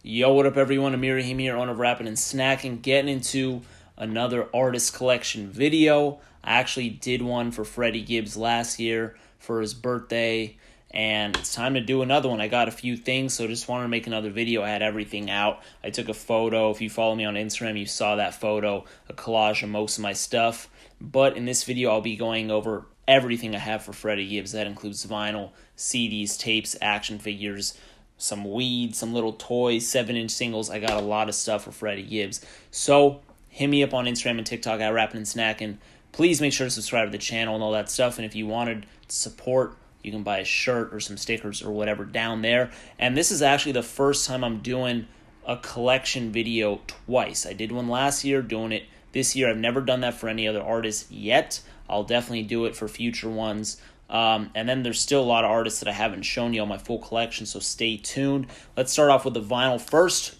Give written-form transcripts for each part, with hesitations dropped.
Yo, what up, everyone? Amir Rahim here, owner of Rapping and Snacking, getting into another artist collection video. I actually did one for Freddie Gibbs last year for his birthday, and it's time to do another one. I got a few things, so just wanted to make another video. I had everything out. I took a photo. If you follow me on Instagram, you saw that photo, a collage of most of my stuff. But in this video, I'll be going over everything I have for Freddie Gibbs. That includes vinyl, CDs, tapes, action figures, some weed, some little toys, 7-inch singles. I got a lot of stuff for Freddie Gibbs. So hit me up on Instagram and TikTok at Rapping and Snacking. Please make sure to subscribe to the channel and all that stuff. And if you wanted support, you can buy a shirt or some stickers or whatever down there. And this is actually the first time I'm doing a collection video twice. I did one last year, doing it this year. I've never done that for any other artist yet. I'll definitely do it for future ones. And then there's still a lot of artists that I haven't shown you on my full collection, so stay tuned. Let's start off with the vinyl first.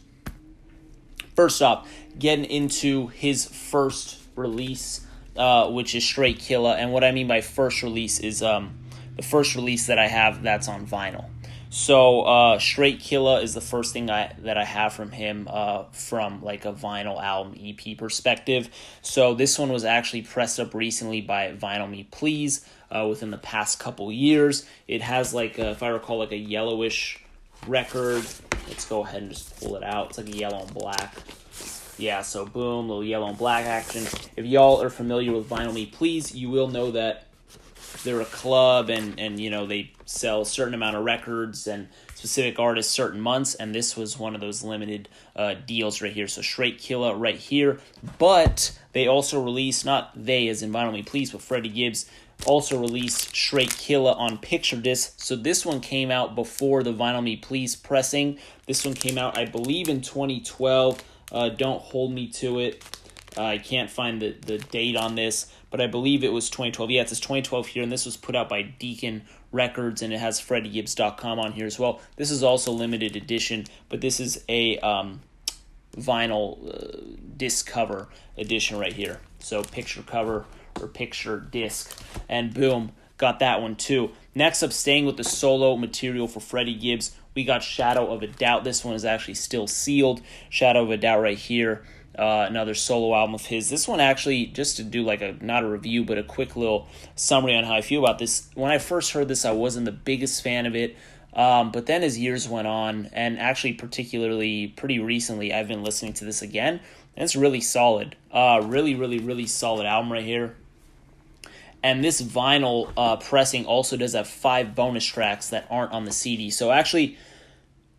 First off, getting into his first release, which is Straight Killa. And what I mean by first release is the first release that I have that's on vinyl. So Straight Killa is the first thing that I have from him from like a vinyl album EP perspective. So this one was actually pressed up recently by Vinyl Me Please within the past couple years. It has like, if I recall, like a yellowish record. Let's go ahead and just pull it out. It's like a yellow and black. Yeah, so boom, little yellow and black action. If y'all are familiar with Vinyl Me Please, you will know that they're a club and you know, they sell a certain amount of records and specific artists certain months, and this was one of those limited deals right here. So Straight Killa right here. But they also released, not they as in Vinyl Me Please, but Freddie Gibbs also released Straight Killa on picture disc. So this one came out before the Vinyl Me Please pressing. This one came out, I believe, in 2012. Don't hold me to it. I can't find the date on this, but I believe it was 2012. Yeah, it says 2012 here, and this was put out by Deacon Records, and it has FreddieGibbs.com on here as well. This is also limited edition, but this is a vinyl disc cover edition right here. So picture cover or picture disc, and boom, got that one too. Next up, staying with the solo material for Freddie Gibbs, we got Shadow of a Doubt. This one is actually still sealed. Shadow of a Doubt right here. Another solo album of his. This one actually, just to do like not a review, but a quick little summary on how I feel about this. When I first heard this, I wasn't the biggest fan of it. But then as years went on, and actually particularly pretty recently, I've been listening to this again, and it's really solid. Really solid album right here. And this vinyl pressing also does have 5 bonus tracks that aren't on the CD. So actually,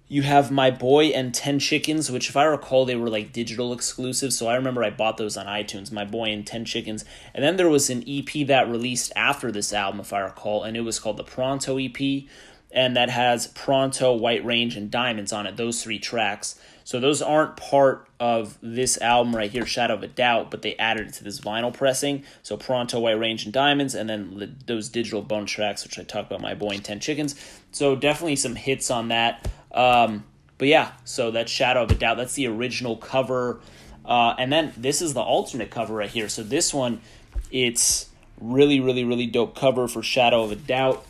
you have My Boy and 10 Chickens, which if I recall, they were like digital exclusives. So I remember I bought those on iTunes, My Boy and 10 Chickens. And then there was an EP that released after this album, if I recall, and it was called the Pronto EP. And that has Pronto, White Range, and Diamonds on it, those 3 tracks. So those aren't part of this album right here, Shadow of a Doubt, but they added it to this vinyl pressing. So Pronto, White Range, and Diamonds, and then those digital bonus tracks, which I talked about, My Boy and 10 Chickens. So definitely some hits on that. But yeah, so that's Shadow of a Doubt. That's the original cover. And then this is the alternate cover right here. So this one, it's really dope cover for Shadow of a Doubt.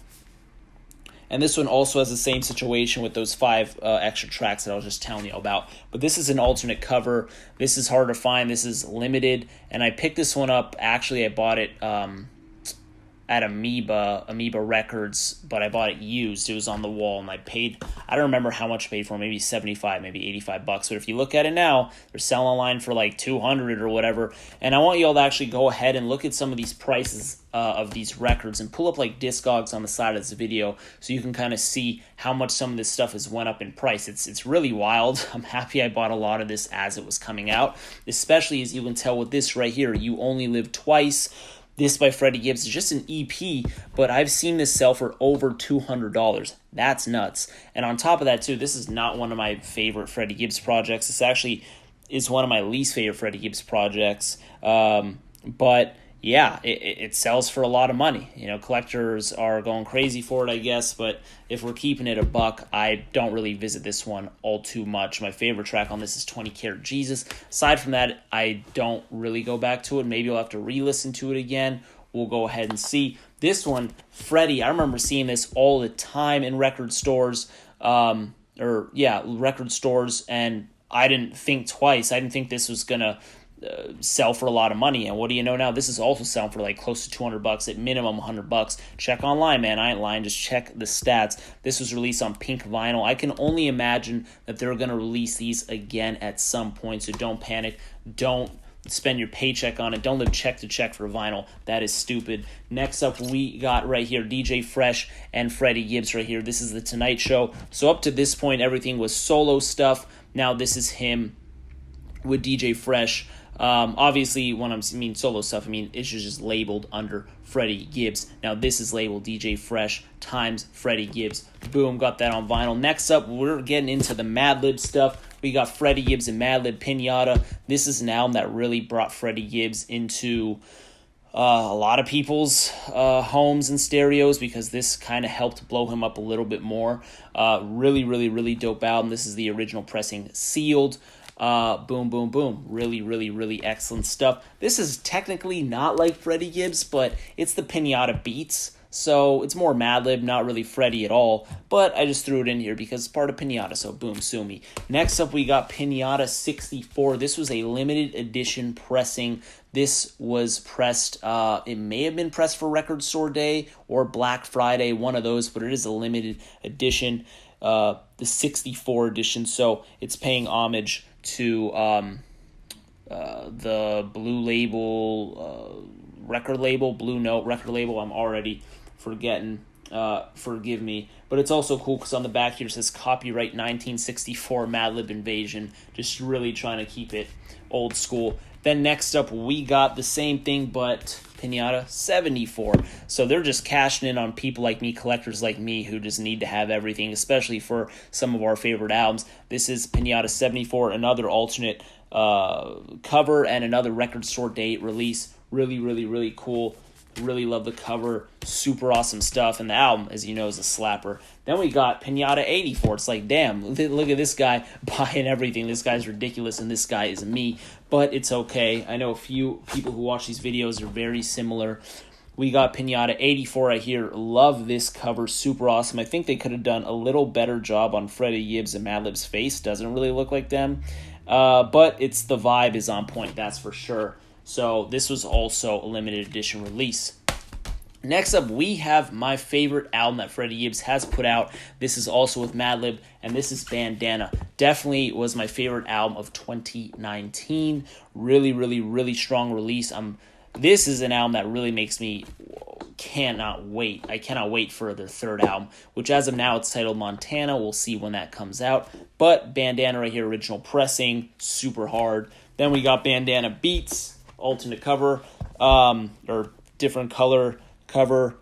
And this one also has the same situation with those 5 extra tracks that I was just telling you about. But this is an alternate cover. This is hard to find. This is limited. And I picked this one up. Actually, I bought it at Amoeba Records, but I bought it used. It was on the wall, and I don't remember how much I paid for it, maybe 75, maybe 85 bucks. But if you look at it now, they're selling online for like 200 or whatever. And I want you all to actually go ahead and look at some of these prices of these records and pull up like Discogs on the side of this video so you can kind of see how much some of this stuff has went up in price. It's really wild. I'm happy I bought a lot of this as it was coming out, especially as you can tell with this right here, You Only Live Twice. This by Freddie Gibbs is just an EP, but I've seen this sell for over $200. That's nuts. And on top of that, too, this is not one of my favorite Freddie Gibbs projects. This actually is one of my least favorite Freddie Gibbs projects. But yeah, it sells for a lot of money. You know, collectors are going crazy for it, I guess, but if we're keeping it a buck, I don't really visit this one all too much. My favorite track on this is 20 Karat Jesus. Aside from that, I don't really go back to it. Maybe I'll have to re-listen to it again. We'll go ahead and see. This one, Freddie, I remember seeing this all the time in record stores. record stores, and I didn't think twice. I didn't think this was gonna sell for a lot of money. And what do you know now? This is also selling for like close to $200, at minimum $100. Check online, man. I ain't lying. Just check the stats. This was released on pink vinyl. I can only imagine that they're going to release these again at some point, so don't panic. Don't spend your paycheck on it. Don't live check to check for vinyl. That is stupid. Next up, we got right here DJ Fresh and Freddie Gibbs right here. This is the Tonight Show. So up to this point, everything was solo stuff. Now this is him with DJ Fresh. Obviously, when I mean solo stuff, I mean it's just labeled under Freddie Gibbs. Now this is labeled DJ Fresh times Freddie Gibbs. Boom, got that on vinyl. Next up, we're getting into the Madlib stuff. We got Freddie Gibbs and Madlib Pinata. This is an album that really brought Freddie Gibbs into a lot of people's homes and stereos, because this kind of helped blow him up a little bit more. Really, really, really dope album. This is the original pressing, sealed. Boom, boom, boom. Really, really, really excellent stuff. This is technically not like Freddie Gibbs, but it's the Pinata beats. So it's more Madlib, not really Freddie at all. But I just threw it in here because it's part of Pinata, so boom, sue me. Next up, we got Pinata 64. This was a limited edition pressing. This was pressed, it may have been pressed for Record Store Day or Black Friday, one of those, but it is a limited edition, the 64 edition. So it's paying homage to the Blue Label record label, Blue Note record label. I'm already forgetting. Forgive me. But it's also cool because on the back here it says copyright 1964 Madlib Invasion. Just really trying to keep it old school. Then next up we got the same thing, but Pinata 74. So they're just cashing in on people like me, collectors like me, who just need to have everything, especially for some of our favorite albums. This is Pinata 74, another alternate cover and another Record Store Date release. Really, really, really cool. Really love the cover. Super awesome stuff. And the album, as you know, is a slapper. Then we got Pinata 84. It's like, damn, look at this guy buying everything. This guy's ridiculous, and this guy is me. But it's okay. I know a few people who watch these videos are very similar. We got Pinata 84 right here. Love this cover. Super awesome. I think they could have done a little better job on Freddie Gibbs and Madlib's face. Doesn't really look like them. But it's the vibe is on point, that's for sure. So this was also a limited edition release. Next up, we have my favorite album that Freddie Gibbs has put out. This is also with Madlib, and this is Bandana. Definitely was my favorite album of 2019. Really, really, really strong release. This is an album that really makes me cannot wait. I cannot wait for their third album, which as of now it's titled Montana. We'll see when that comes out. But Bandana right here, original pressing, super hard. Then we got Bandana Beats, alternate cover, or different color cover.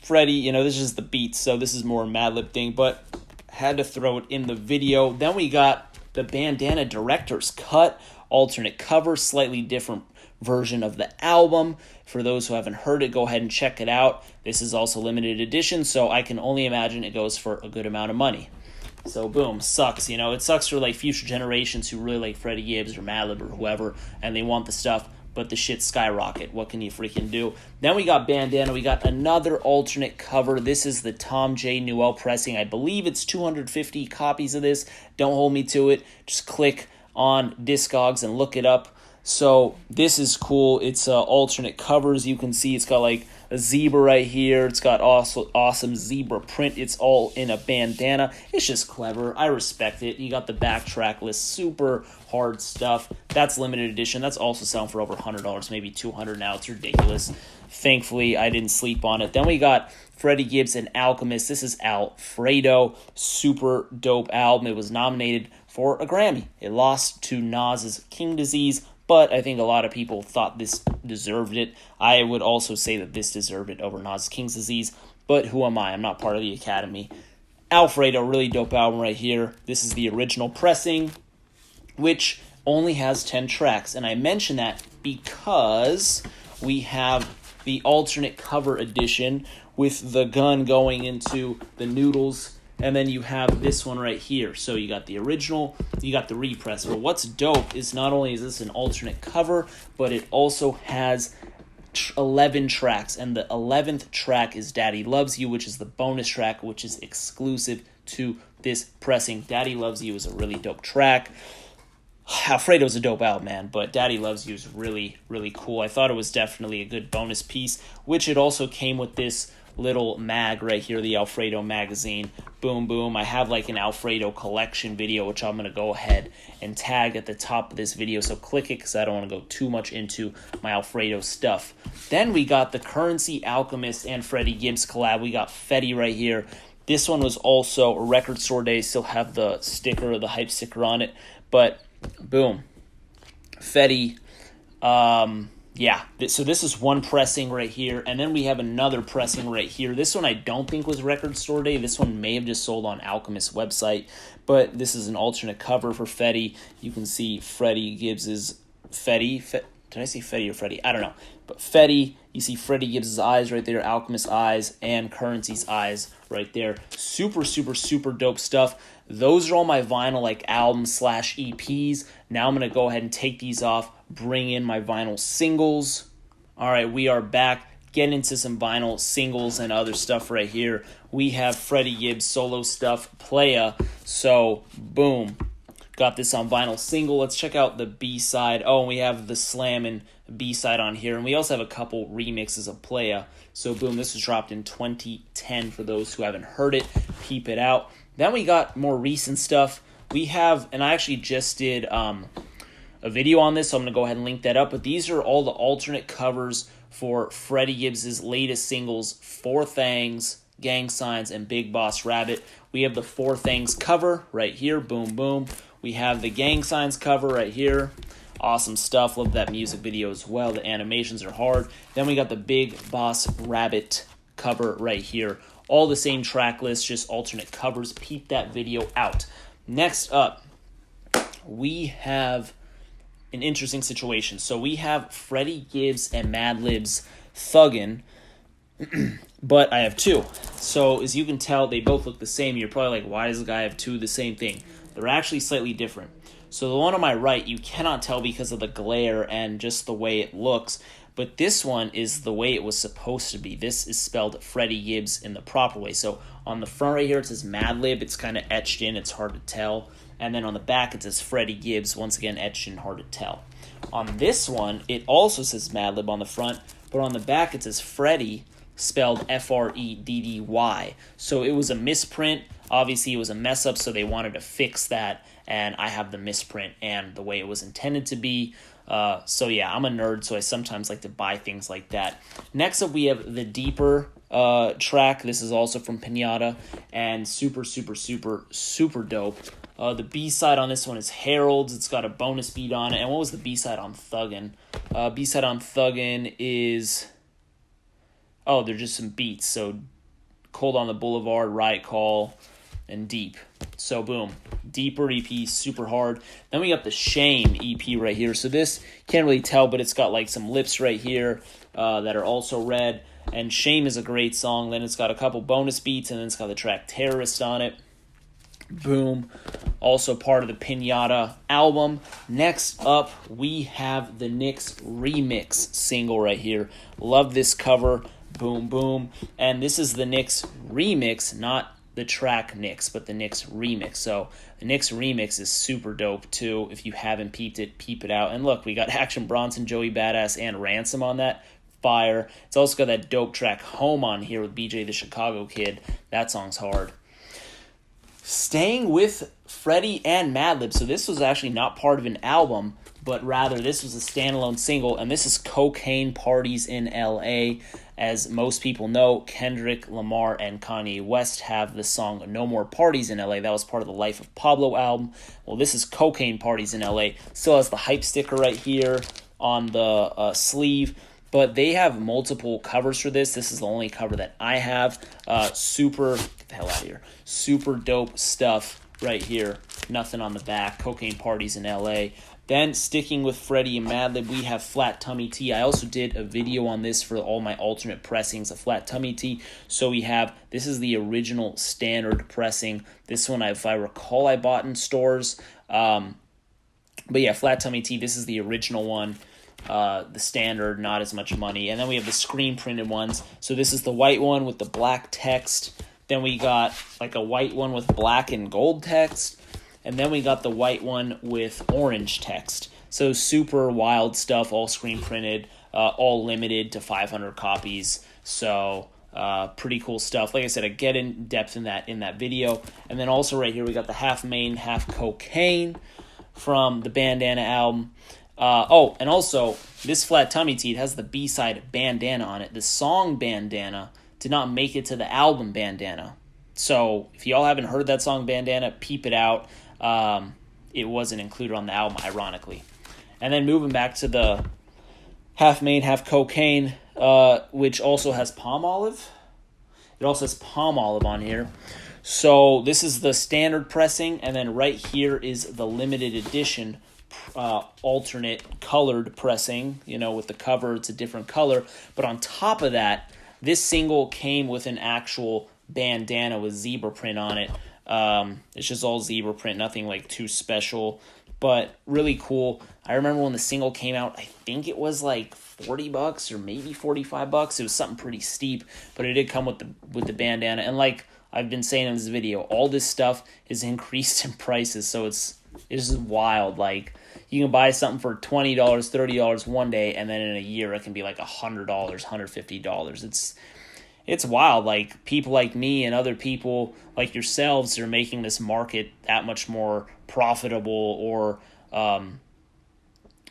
Freddie, this is the Beats, so this is more a Madlib thing, but had to throw it in the video. Then we got the Bandana Director's Cut, alternate cover, slightly different version of the album. For those who haven't heard it, go ahead and check it out. This is also limited edition, so I can only imagine it goes for a good amount of money. So boom, sucks, it sucks for like future generations who really like Freddie Gibbs or Madlib or whoever, and they want the stuff, but the shit skyrocket. What can you freaking do? Then we got Bandana. We got another alternate cover. This is the Tom J. Newell pressing. I believe it's 250 copies of this. Don't hold me to it. Just click on Discogs and look it up. So this is cool. It's alternate covers. You can see it's got like a zebra right here. It's got awesome zebra print. It's all in a bandana. It's just clever. I respect it. You got the backtrack list. Super hard stuff. That's limited edition. That's also selling for over $100, maybe $200 now. It's ridiculous. Thankfully, I didn't sleep on it. Then we got Freddie Gibbs and Alchemist. This is Alfredo. Super dope album. It was nominated for a Grammy. It lost to Nas's King Disease, but I think a lot of people thought this deserved it. I would also say that this deserved it over Nas King's Disease, but who am I? I'm not part of the Academy. Alfredo, really dope album right here. This is the original pressing, which only has 10 tracks. And I mention that because we have the alternate cover edition with the gun going into the noodles. And then you have this one right here. So you got the original, you got the repress. But what's dope is not only is this an alternate cover, but it also has 11 tracks. And the 11th track is Daddy Loves You, which is the bonus track, which is exclusive to this pressing. Daddy Loves You is a really dope track. Alfredo's a dope album, man, but Daddy Loves You is really, really cool. I thought it was definitely a good bonus piece, which it also came with this little mag right here, the Alfredo magazine. Boom, boom. I have like an Alfredo collection video, which I'm going to go ahead and tag at the top of this video, so click it because I don't want to go too much into my Alfredo stuff. Then we got the Currency, Alchemist, and Freddie Gibbs collab. We got Freddie right here. This one was also a record store day. Still have the sticker, the hype sticker on it, but boom. Freddie, yeah, so this is one pressing right here, and then we have another pressing right here. This one I don't think was record store day. This one may have just sold on Alchemist's website, but this is an alternate cover for Freddie. You can see Freddie Gibbs's Freddie. Did I say Freddie or Freddie? I don't know. But Freddie, you see Freddie Gibbs's eyes right there, Alchemist's eyes, and Currency's eyes right there. Super, super, super dope stuff. Those are all my vinyl like albums / EPs. Now I'm going to go ahead and take these off, bring in my vinyl singles. All right, we are back. Get into some vinyl singles and other stuff right here. We have Freddie Gibbs solo stuff, Playa. So, boom. Got this on vinyl single. Let's check out the B-side. Oh, and we have the Slammin' B-side on here. And we also have a couple remixes of Playa. So, boom, this was dropped in 2010 for those who haven't heard it. Peep it out. Then we got more recent stuff. We have, and I actually just did a video on this, so I'm going to go ahead and link that up. But these are all the alternate covers for Freddie Gibbs's latest singles, Four Things, Gang Signs, and Big Boss Rabbit. We have the Four Things cover right here. Boom, boom. We have the Gang Signs cover right here. Awesome stuff. Love that music video as well. The animations are hard. Then we got the Big Boss Rabbit cover right here. All the same track list, just alternate covers. Peep that video out. Next up, we have an interesting situation. So we have Freddie Gibbs and Madlib's Thuggin', but I have two. So as you can tell, they both look the same. You're probably like, why does the guy have two of the same thing? They're actually slightly different. So the one on my right, you cannot tell because of the glare and just the way it looks. But this one is the way it was supposed to be. This is spelled Freddie Gibbs in the proper way. So on the front right here, it says Madlib. It's kind of etched in. It's hard to tell. And then on the back, it says Freddie Gibbs. Once again, etched in, hard to tell. On this one, it also says Madlib on the front. But on the back, it says Freddie, spelled F-R-E-D-D-Y. So it was a misprint. Obviously, it was a mess up, so they wanted to fix that. And I have the misprint and the way it was intended to be. So yeah, I'm a nerd, so I sometimes like to buy things like that. Next up, we have the Deeper track. This is also from Pinata, and super, super, super, super dope. The B-side on this one is Harold's. It's got a bonus beat on it. And what was the B-side on Thuggin'? B-side on Thuggin' is... Oh, they're just some beats. So, Cold on the Boulevard, Riot Call, and Deep. So, boom. Deeper EP, super hard. Then we got the Shame EP right here. So this, can't really tell, but it's got like some lips right here that are also red. And Shame is a great song. Then it's got a couple bonus beats, and then it's got the track Terrorist on it. Boom. Also part of the Pinata album. Next up, we have the Knicks remix single right here. Love this cover. Boom, boom. And this is the Knicks remix, not the track Knicks, but the Knicks remix. So the Knicks remix is super dope too. If you haven't peeped it, peep it out. And look, we got Action Bronson, Joey Badass, and Ransom on that. Fire. It's also got that dope track Home on here with BJ the Chicago Kid. That song's hard. Staying with Freddie and Madlib. So this was actually not part of an album, but rather this was a standalone single, and this is Cocaine Parties in L.A. As most people know, Kendrick Lamar and Kanye West have the song No More Parties in L.A. That was part of the Life of Pablo album. Well, this is Cocaine Parties in L.A. Still has the hype sticker right here on the sleeve, but they have multiple covers for this. This is the only cover that I have. Super, get the hell out of here. Super dope stuff right here. Nothing on the back. Cocaine Parties in L.A. Then, sticking with Freddie and Madlib, we have Flat Tummy Tea. I also did a video on this for all my alternate pressings of Flat Tummy Tea. So we have, this is the original standard pressing. This one, if I recall, I bought in stores. But yeah, Flat Tummy Tea, this is the original one. The standard, not as much money. And then we have the screen printed ones. So this is the white one with the black text. Then we got like a white one with black and gold text. And then we got the white one with orange text. So super wild stuff, all screen printed, all limited to 500 copies. So pretty cool stuff. Like I said, I get in depth in that video. And then also right here we got the Half Main, Half Cocaine from the Bandana album. And also this Flat Tummy Tee has the B-side Bandana on it. The song Bandana did not make it to the album Bandana. So if y'all haven't heard that song Bandana, peep it out. It wasn't included on the album, ironically. And then moving back to the Half Main, Half Cocaine, which also has Palm Olive. It also has Palm Olive on here. So this is the standard pressing, and then right here is the limited edition alternate colored pressing. With the cover, it's a different color. But on top of that, this single came with an actual bandana with zebra print on it. It's just all zebra print, nothing like too special, but really cool. I remember when the single came out, I think it was like $40 or maybe $45. It was something pretty steep, but it did come with the bandana. And like I've been saying in this video, all this stuff is increased in prices, so it's just wild. Like you can buy something for $20, $30 one day, and then in a year it can be like $100, $150. It's wild. Like people like me and other people like yourselves are making this market that much more profitable or,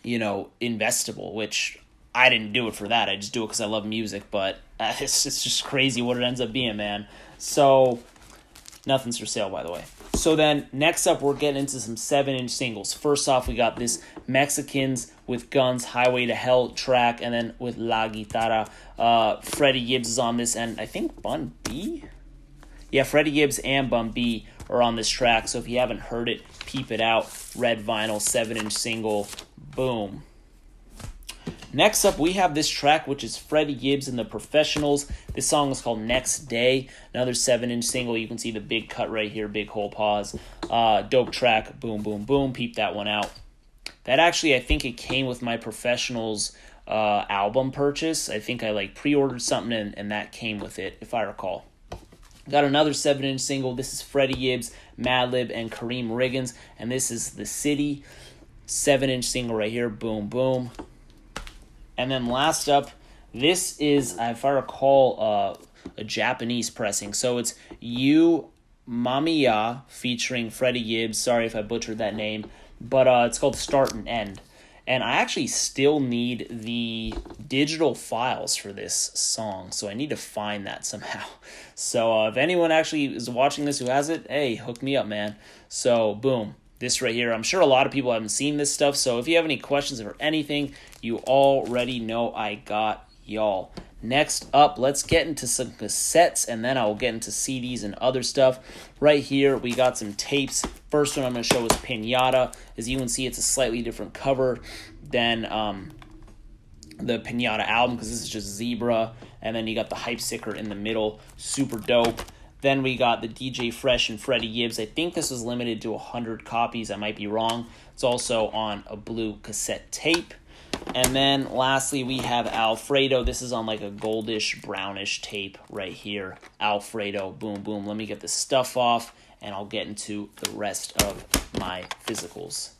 investable, which I didn't do it for that. I just do it because I love music, but it's just crazy what it ends up being, man. So nothing's for sale, by the way. So then next up, we're getting into some 7-inch singles. First off, we got this Mexicans with Guns Highway to Hell track, and then with La Guitarra. Freddie Gibbs is on this, and I think Bun B? Yeah, Freddie Gibbs and Bun B are on this track, so if you haven't heard it, peep it out. Red vinyl, 7-inch single, boom. Next up, we have this track, which is Freddie Gibbs and the Professionals. This song is called Next Day. Another 7-inch single. You can see the big cut right here, big whole pause. Dope track, boom, boom, boom. Peep that one out. That actually, I think it came with my Professionals album purchase. I think I pre-ordered something and that came with it, if I recall. Got another 7-inch single. This is Freddie Gibbs, Madlib, and Kareem Riggins. And this is The City. 7-inch single right here, boom, boom. And then last up, this is, if I recall, a Japanese pressing. So it's You Mamiya featuring Freddie Gibbs. Sorry if I butchered that name. But it's called Start and End. And I actually still need the digital files for this song. So I need to find that somehow. So if anyone actually is watching this who has it, hey, hook me up, man. So boom. This right here, I'm sure a lot of people haven't seen this stuff, so if you have any questions or anything, you already know I got y'all. Next up, let's get into some cassettes, and then I will get into CDs and other stuff. Right here, we got some tapes. First one I'm going to show is Pinata. As you can see, it's a slightly different cover than the Pinata album, because this is just zebra, and then you got the hype sticker in the middle. Super dope. Then we got the DJ Fresh and Freddie Gibbs. I think this was limited to 100 copies. I might be wrong. It's also on a blue cassette tape. And then lastly, we have Alfredo. This is on like a goldish, brownish tape right here. Alfredo, boom, boom. Let me get the stuff off, and I'll get into the rest of my physicals.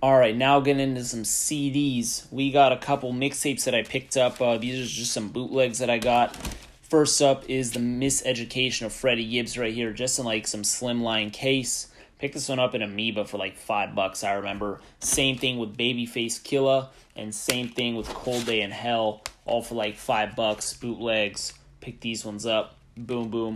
All right, now getting into some CDs. We got a couple mixtapes that I picked up. These are just some bootlegs that I got. First up is the Miseducation of Freddie Gibbs right here, just in like some slimline case. Picked this one up in Amoeba for like $5, I remember. Same thing with Babyface Killa, and same thing with Cold Day in Hell, all for like $5, bootlegs. Pick these ones up, boom, boom.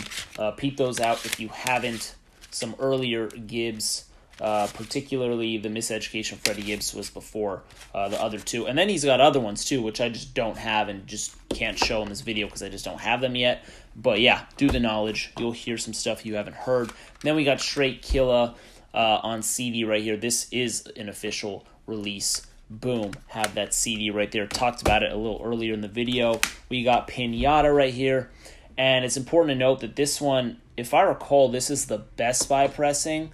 Peep those out if you haven't. Some earlier Gibbs, particularly the Miseducation of Freddie Gibbs was before the other two. And then he's got other ones too, which I just don't have and just can't show in this video because I just don't have them yet. But yeah, do the knowledge. You'll hear some stuff you haven't heard. Then we got Straight Killa on CD right here. This is an official release. Boom, have that CD right there. Talked about it a little earlier in the video. We got Pinata right here. And it's important to note that this one, if I recall, this is the Best Buy pressing.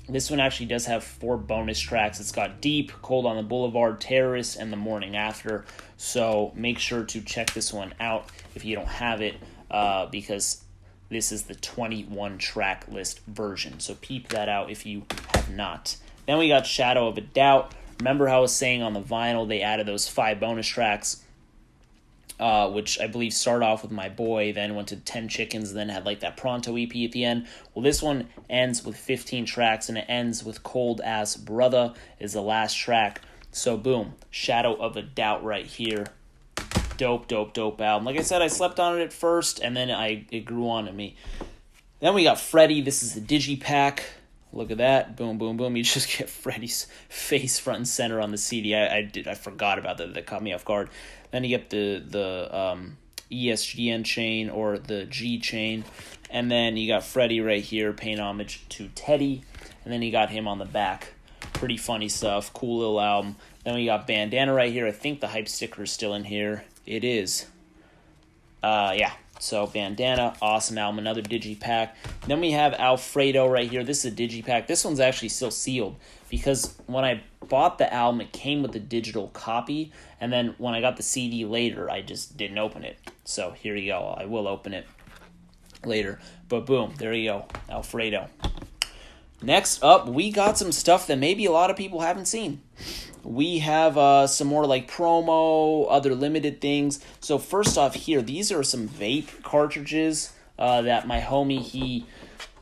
This one actually does have 4 bonus tracks. It's got Deep, Cold on the Boulevard, Terrorist, and The Morning After. So make sure to check this one out if you don't have it, because This is the 21 track list version. So peep that out if you have not. Then we got Shadow of a Doubt. Remember how I was saying on the vinyl they added those 5 bonus tracks, which I believe started off with My Boy, then went to 10 Chickens, and then had like that Pronto EP at the end. Well, this one ends with 15 tracks, and it ends with Cold Ass Brother is the last track. So boom, Shadow of a Doubt right here. Dope album. Like I said, I slept on it at first, and then it grew on to me. Then we got Freddie. This is the Digipack. Look at that. Boom, boom, boom. You just get Freddie's face front and center on the CD. I forgot about that. That caught me off guard. Then you get the ESGN chain or the G chain. And then you got Freddie right here paying homage to Teddy. And then you got him on the back. Pretty funny stuff. Cool little album. Then we got Bandana right here. I think the hype sticker is still in here. It is. Yeah. So Bandana, awesome album, another Digipack. Then we have Alfredo right here. This is a Digipack. This one's actually still sealed because when I bought the album, it came with a digital copy, and then when I got the CD later, I just didn't open it. So here you go. I will open it later. But boom, there you go, Alfredo. Next up, we got some stuff that maybe a lot of people haven't seen. We have some more like promo, other limited things. So first off here, these are some vape cartridges that my homie, he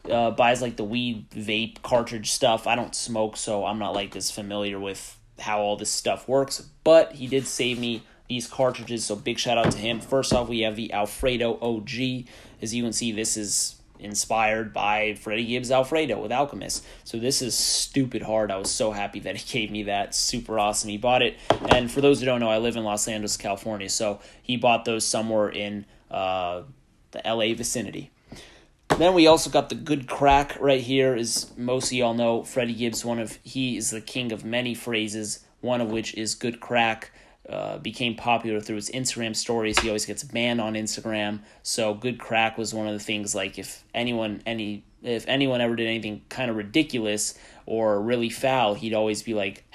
buys like the weed vape cartridge stuff. I don't smoke, so I'm not like this familiar with how all this stuff works. But he did save me these cartridges, so big shout out to him. First off, we have the Alfredo OG. As you can see, this is inspired by Freddie Gibbs' Alfredo with Alchemist. So this is stupid hard. I was so happy that he gave me that. Super awesome. He bought it. And for those who don't know, I live in Los Angeles, California. So he bought those somewhere in the LA vicinity. Then we also got the Good Crack right here. As most of y'all know, Freddie Gibbs, he is the king of many phrases, one of which is Good Crack. Became popular through his Instagram stories. He always gets banned on Instagram. So Good Crack was one of the things, like if anyone ever did anything kind of ridiculous or really foul, he'd always be like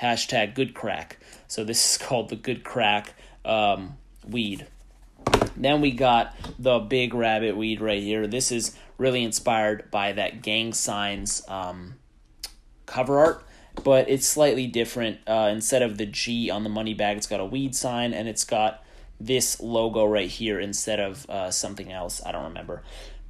#Good Crack. So this is called the Good Crack weed. Then we got the Big Rabbit weed right here. This is really inspired by that Gang Signs cover art, but it's slightly different. Instead of the G on the money bag, it's got a weed sign, and it's got this logo right here instead of something else. I don't remember.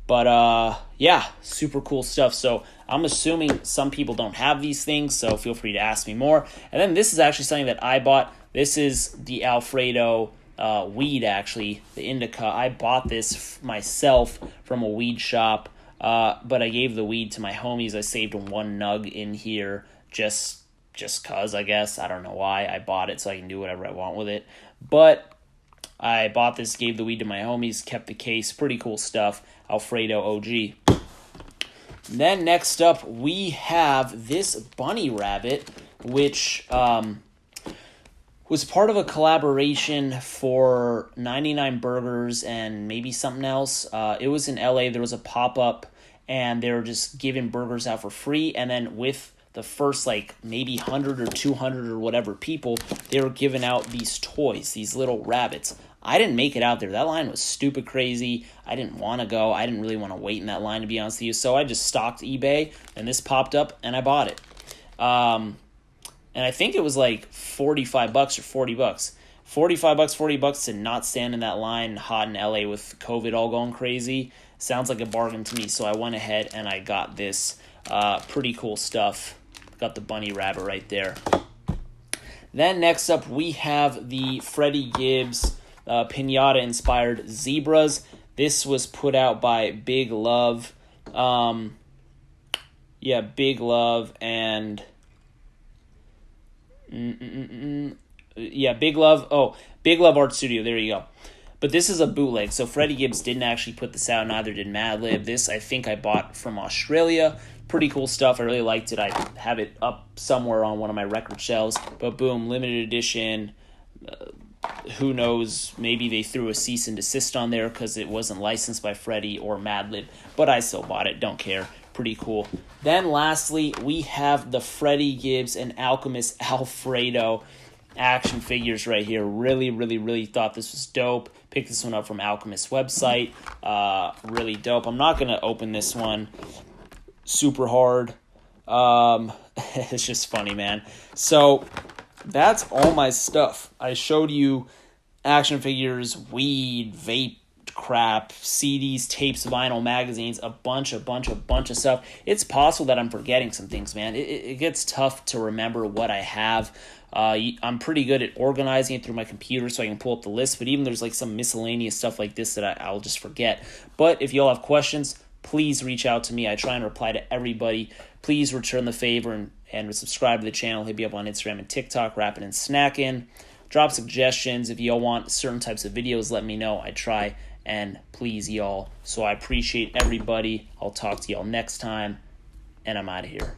But, yeah, super cool stuff. So I'm assuming some people don't have these things, so feel free to ask me more. And then this is actually something that I bought. This is the Alfredo weed, actually, the Indica. I bought this myself from a weed shop, but I gave the weed to my homies. I saved one nug in here. Just cause, I guess. I don't know why. I bought it so I can do whatever I want with it. But I bought this, gave the weed to my homies, kept the case. Pretty cool stuff. Alfredo OG. Then next up, we have this bunny rabbit, which was part of a collaboration for 99 Burgers and maybe something else. It was in LA. There was a pop-up, and they were just giving burgers out for free. And then with the first like maybe 100 or 200 or whatever people, they were giving out these toys, these little rabbits. I didn't make it out there. That line was stupid crazy. I didn't want to go. I didn't really want to wait in that line, to be honest with you. So I just stalked eBay, and this popped up, and I bought it. And I think it was like $45 or $40. $40 to not stand in that line hot in LA with COVID all going crazy. Sounds like a bargain to me. So I went ahead and I got this. Pretty cool stuff. Got the bunny rabbit right there. Then next up, we have the Freddie Gibbs Pinata-inspired Zebras. This was put out by Big Love. Big Love and... Big Love. Oh, Big Love Art Studio. There you go. But this is a bootleg, so Freddie Gibbs didn't actually put this out, neither did Madlib. This, I think, I bought from Australia. Pretty cool stuff. I really liked it. I have it up somewhere on one of my record shelves. But boom, limited edition. Who knows? Maybe they threw a cease and desist on there because it wasn't licensed by Freddie or Madlib. But I still bought it. Don't care. Pretty cool. Then lastly, we have the Freddie Gibbs and Alchemist Alfredo. action figures right here. Really thought this was dope. Picked this one up from Alchemist website. Really dope. I'm not going to open this one super hard. It's just funny, man. So that's all my stuff. I showed you action figures, weed, vape, crap, CDs, tapes, vinyl, magazines, a bunch of stuff. It's possible that I'm forgetting some things, man. It gets tough to remember what I have. I'm pretty good at organizing it through my computer so I can pull up the list, but even there's like some miscellaneous stuff like this that I'll just forget. But if you all have questions, please reach out to me. I try and reply to everybody. Please return the favor and subscribe to the channel. Hit me up on Instagram and TikTok, Rapping and Snacking. Drop suggestions. If y'all want certain types of videos, let me know. I try and please y'all. So I appreciate everybody. I'll talk to y'all next time, and I'm out of here.